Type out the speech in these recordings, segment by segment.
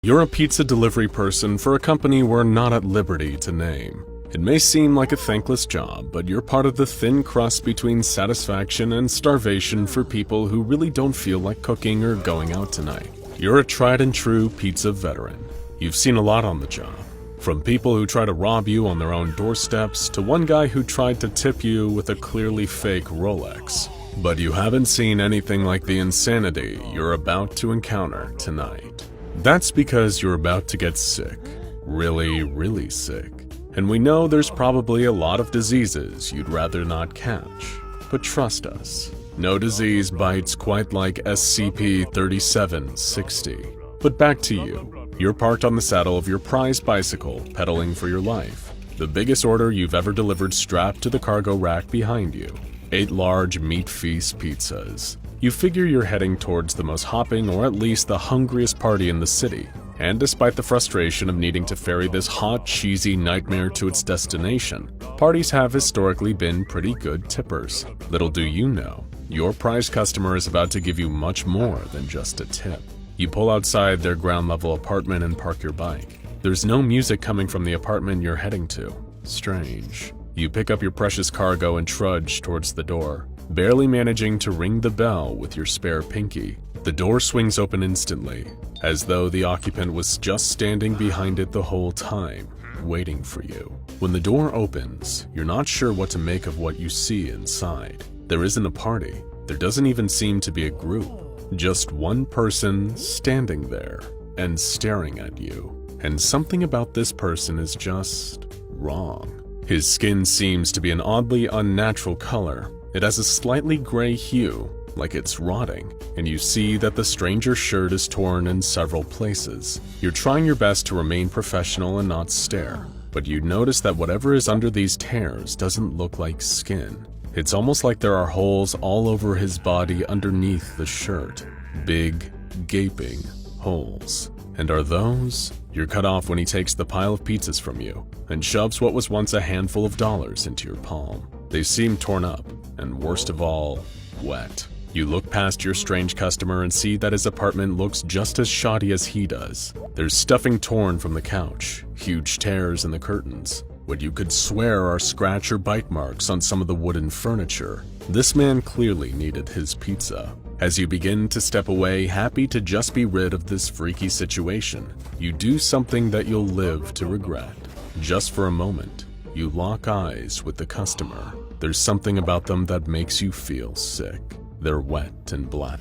You're a pizza delivery person for a company we're not at liberty to name. It may seem like a thankless job, but you're part of the thin crust between satisfaction and starvation for people who really don't feel like cooking or going out tonight. You're a tried and true pizza veteran. You've seen a lot on the job. From people who try to rob you on their own doorsteps to one guy who tried to tip you with a clearly fake Rolex. But you haven't seen anything like the insanity you're about to encounter tonight. That's because you're about to get sick. Really, really sick. And we know there's probably a lot of diseases you'd rather not catch. But trust us, no disease bites quite like SCP-3760. But back to you. You're parked on the saddle of your prized bicycle, pedaling for your life. The biggest order you've ever delivered strapped to the cargo rack behind you. 8 large meat feast pizzas. You figure you're heading towards the most hopping or at least the hungriest party in the city. And despite the frustration of needing to ferry this hot, cheesy nightmare to its destination, parties have historically been pretty good tippers. Little do you know, your prized customer is about to give you much more than just a tip. You pull outside their ground-level apartment and park your bike. There's no music coming from the apartment you're heading to. Strange. You pick up your precious cargo and trudge towards the door, barely managing to ring the bell with your spare pinky. The door swings open instantly, as though the occupant was just standing behind it the whole time, waiting for you. When the door opens, you're not sure what to make of what you see inside. There isn't a party. There doesn't even seem to be a group. Just one person standing there and staring at you. And something about this person is just wrong. His skin seems to be an oddly unnatural color. It has a slightly gray hue, like it's rotting, and you see that the stranger's shirt is torn in several places. You're trying your best to remain professional and not stare, but you notice that whatever is under these tears doesn't look like skin. It's almost like there are holes all over his body underneath the shirt. Big, gaping holes. And are those? You're cut off when he takes the pile of pizzas from you and shoves what was once a handful of dollars into your palm. They seem torn up, and worst of all, wet. You look past your strange customer and see that his apartment looks just as shoddy as he does. There's stuffing torn from the couch, huge tears in the curtains. What you could swear are scratch or bite marks on some of the wooden furniture. This man clearly needed his pizza. As you begin to step away, happy to just be rid of this freaky situation, you do something that you'll live to regret. Just for a moment, you lock eyes with the customer. There's something about them that makes you feel sick. They're wet and black,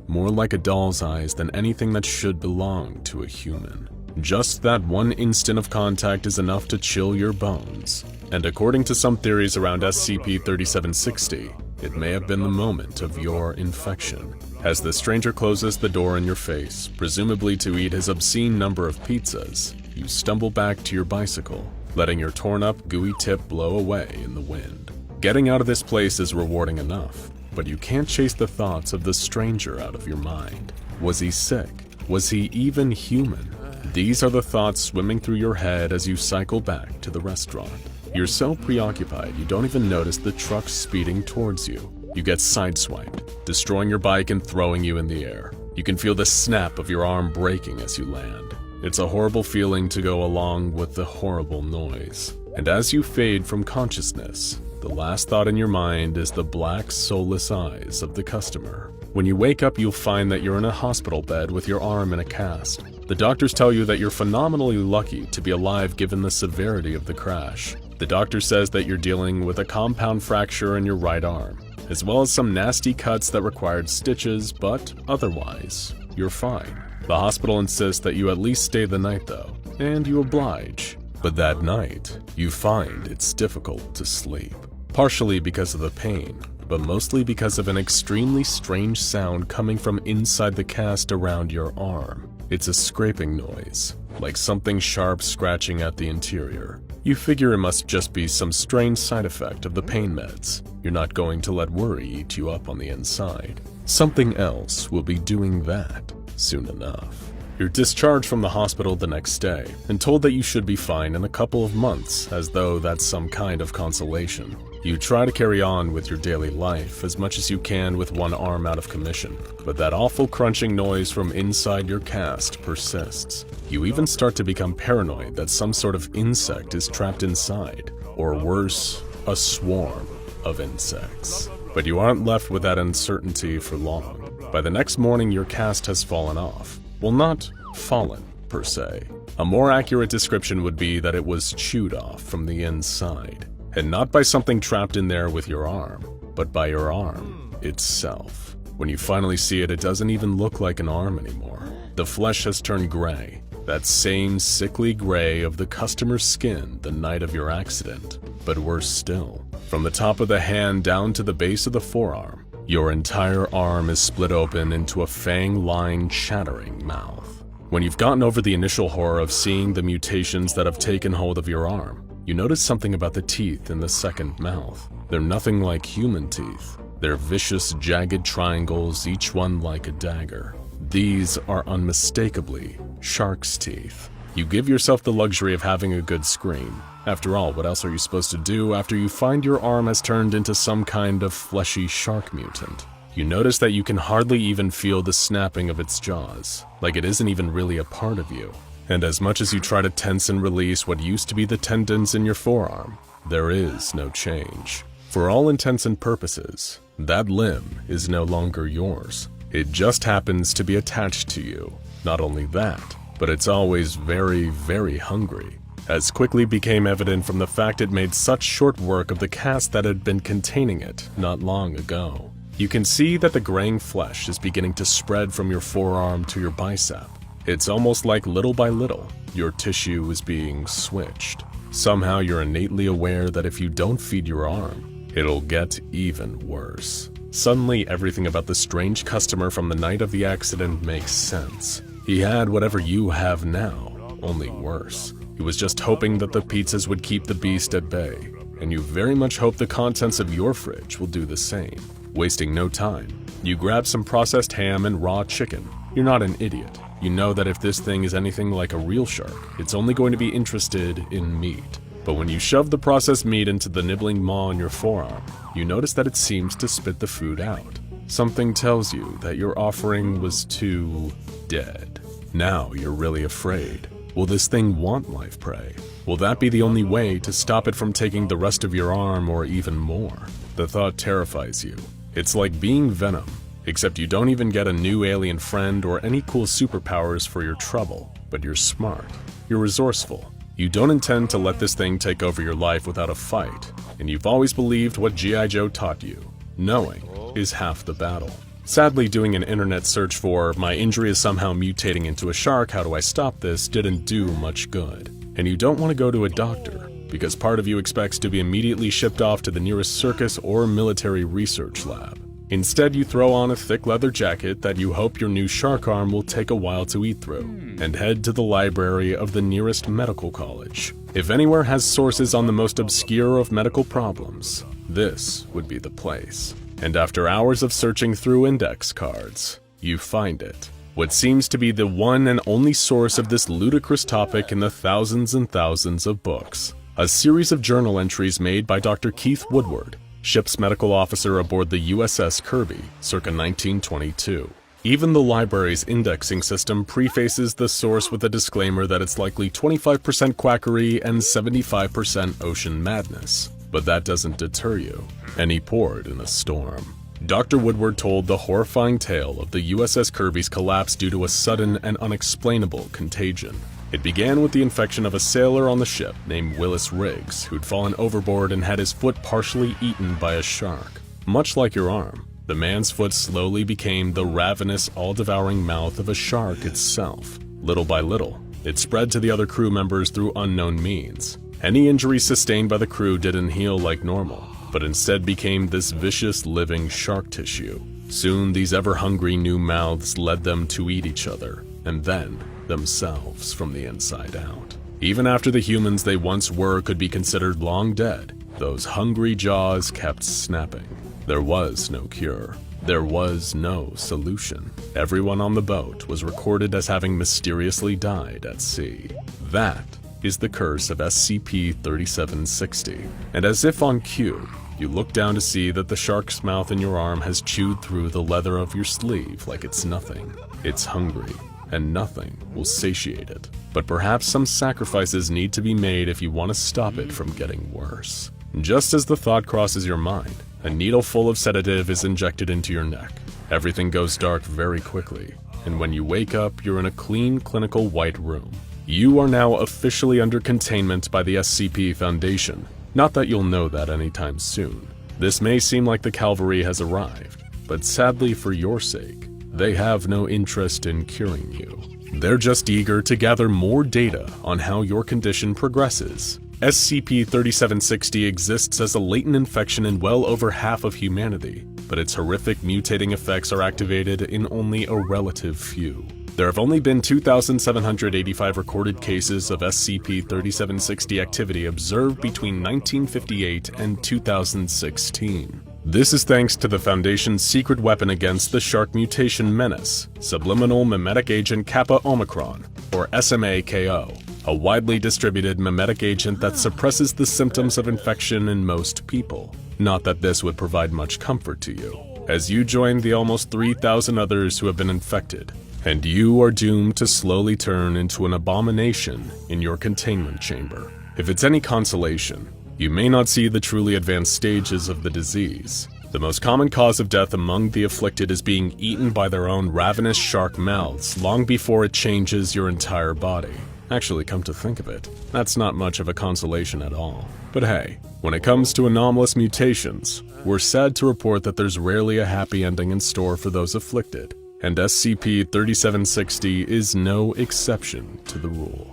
more like a doll's eyes than anything that should belong to a human. Just that one instant of contact is enough to chill your bones. And according to some theories around SCP-3760, it may have been the moment of your infection. As the stranger closes the door in your face, presumably to eat his obscene number of pizzas, you stumble back to your bicycle, letting your torn-up, gooey tip blow away in the wind. Getting out of this place is rewarding enough, but you can't chase the thoughts of the stranger out of your mind. Was he sick? Was he even human? These are the thoughts swimming through your head as you cycle back to the restaurant. You're so preoccupied you don't even notice the truck speeding towards you. You get sideswiped, destroying your bike and throwing you in the air. You can feel the snap of your arm breaking as you land. It's a horrible feeling to go along with the horrible noise. And as you fade from consciousness, the last thought in your mind is the black, soulless eyes of the customer. When you wake up, you'll find that you're in a hospital bed with your arm in a cast. The doctors tell you that you're phenomenally lucky to be alive given the severity of the crash. The doctor says that you're dealing with a compound fracture in your right arm, as well as some nasty cuts that required stitches, but otherwise, you're fine. The hospital insists that you at least stay the night though, and you oblige. But that night, you find it's difficult to sleep. Partially because of the pain, but mostly because of an extremely strange sound coming from inside the cast around your arm. It's a scraping noise, like something sharp scratching at the interior. You figure it must just be some strange side effect of the pain meds. You're not going to let worry eat you up on the inside. Something else will be doing that soon enough. You're discharged from the hospital the next day and told that you should be fine in a couple of months, as though that's some kind of consolation. You try to carry on with your daily life as much as you can with one arm out of commission, but that awful crunching noise from inside your cast persists. You even start to become paranoid that some sort of insect is trapped inside, or worse, a swarm of insects. But you aren't left with that uncertainty for long. By the next morning, your cast has fallen off. Well, not fallen, per se. A more accurate description would be that it was chewed off from the inside. And not by something trapped in there with your arm, but by your arm itself. When you finally see it, it doesn't even look like an arm anymore. The flesh has turned gray, that same sickly gray of the customer's skin the night of your accident. But worse still, from the top of the hand down to the base of the forearm, your entire arm is split open into a fang-lined, chattering mouth. When you've gotten over the initial horror of seeing the mutations that have taken hold of your arm, you notice something about the teeth in the second mouth. They're nothing like human teeth. They're vicious, jagged triangles, each one like a dagger. These are unmistakably shark's teeth. You give yourself the luxury of having a good scream. After all, what else are you supposed to do after you find your arm has turned into some kind of fleshy shark mutant? You notice that you can hardly even feel the snapping of its jaws, like it isn't even really a part of you. And as much as you try to tense and release what used to be the tendons in your forearm, there is no change. For all intents and purposes, that limb is no longer yours. It just happens to be attached to you. Not only that, but it's always very, very hungry, as quickly became evident from the fact it made such short work of the cast that had been containing it not long ago. You can see that the graying flesh is beginning to spread from your forearm to your bicep. It's almost like little by little, your tissue is being switched. Somehow you're innately aware that if you don't feed your arm, it'll get even worse. Suddenly, everything about the strange customer from the night of the accident makes sense. He had whatever you have now, only worse. He was just hoping that the pizzas would keep the beast at bay, and you very much hope the contents of your fridge will do the same. Wasting no time, you grab some processed ham and raw chicken. You're not an idiot. You know that if this thing is anything like a real shark, it's only going to be interested in meat. But when you shove the processed meat into the nibbling maw on your forearm, you notice that it seems to spit the food out. Something tells you that your offering was too dead. Now you're really afraid. Will this thing want live prey? Will that be the only way to stop it from taking the rest of your arm or even more? The thought terrifies you. It's like being Venom. Except you don't even get a new alien friend or any cool superpowers for your trouble, but you're smart, you're resourceful. You don't intend to let this thing take over your life without a fight, and you've always believed what G.I. Joe taught you. Knowing is half the battle. Sadly, doing an internet search for "my injury is somehow mutating into a shark, how do I stop this?" didn't do much good. And you don't want to go to a doctor, because part of you expects to be immediately shipped off to the nearest circus or military research lab. Instead, you throw on a thick leather jacket that you hope your new shark arm will take a while to eat through, and head to the library of the nearest medical college. If anywhere has sources on the most obscure of medical problems, this would be the place. And after hours of searching through index cards, you find it. What seems to be the one and only source of this ludicrous topic in the thousands and thousands of books. A series of journal entries made by Dr. Keith Woodward, ship's medical officer aboard the USS Kirby, circa 1922. Even the library's indexing system prefaces the source with a disclaimer that it's likely 25% quackery and 75% ocean madness. But that doesn't deter you, and he poured in a storm. Dr. Woodward told the horrifying tale of the USS Kirby's collapse due to a sudden and unexplainable contagion. It began with the infection of a sailor on the ship named Willis Riggs, who'd fallen overboard and had his foot partially eaten by a shark. Much like your arm, the man's foot slowly became the ravenous, all-devouring mouth of a shark itself. Little by little, it spread to the other crew members through unknown means. Any injuries sustained by the crew didn't heal like normal, but instead became this vicious living shark tissue. Soon these ever-hungry new mouths led them to eat each other, and then themselves from the inside out. Even after the humans they once were could be considered long dead, those hungry jaws kept snapping. There was no cure. There was no solution. Everyone on the boat was recorded as having mysteriously died at sea. That is the curse of SCP-3760. And as if on cue, You look down to see that the shark's mouth in your arm has chewed through the leather of your sleeve like it's nothing. It's hungry, and nothing will satiate it. But perhaps some sacrifices need to be made if you want to stop it from getting worse. Just as the thought crosses your mind, a needle full of sedative is injected into your neck. Everything goes dark very quickly, and when you wake up, you're in a clean, clinical white room. You are now officially under containment by the SCP Foundation. Not that you'll know that anytime soon. This may seem like the cavalry has arrived, but sadly for your sake, they have no interest in curing you. They're just eager to gather more data on how your condition progresses. SCP-3760 exists as a latent infection in well over half of humanity, but its horrific mutating effects are activated in only a relative few. There have only been 2,785 recorded cases of SCP-3760 activity observed between 1958 and 2016. This is thanks to the Foundation's secret weapon against the shark mutation menace, Subliminal Mimetic Agent Kappa Omicron, or SMA-KO, a widely distributed mimetic agent that suppresses the symptoms of infection in most people. Not that this would provide much comfort to you, as you join the almost 3,000 others who have been infected, and you are doomed to slowly turn into an abomination in your containment chamber. If it's any consolation, you may not see the truly advanced stages of the disease. The most common cause of death among the afflicted is being eaten by their own ravenous shark mouths long before it changes your entire body. Actually, come to think of it, that's not much of a consolation at all. But hey, when it comes to anomalous mutations, we're sad to report that there's rarely a happy ending in store for those afflicted, and SCP-3760 is no exception to the rule.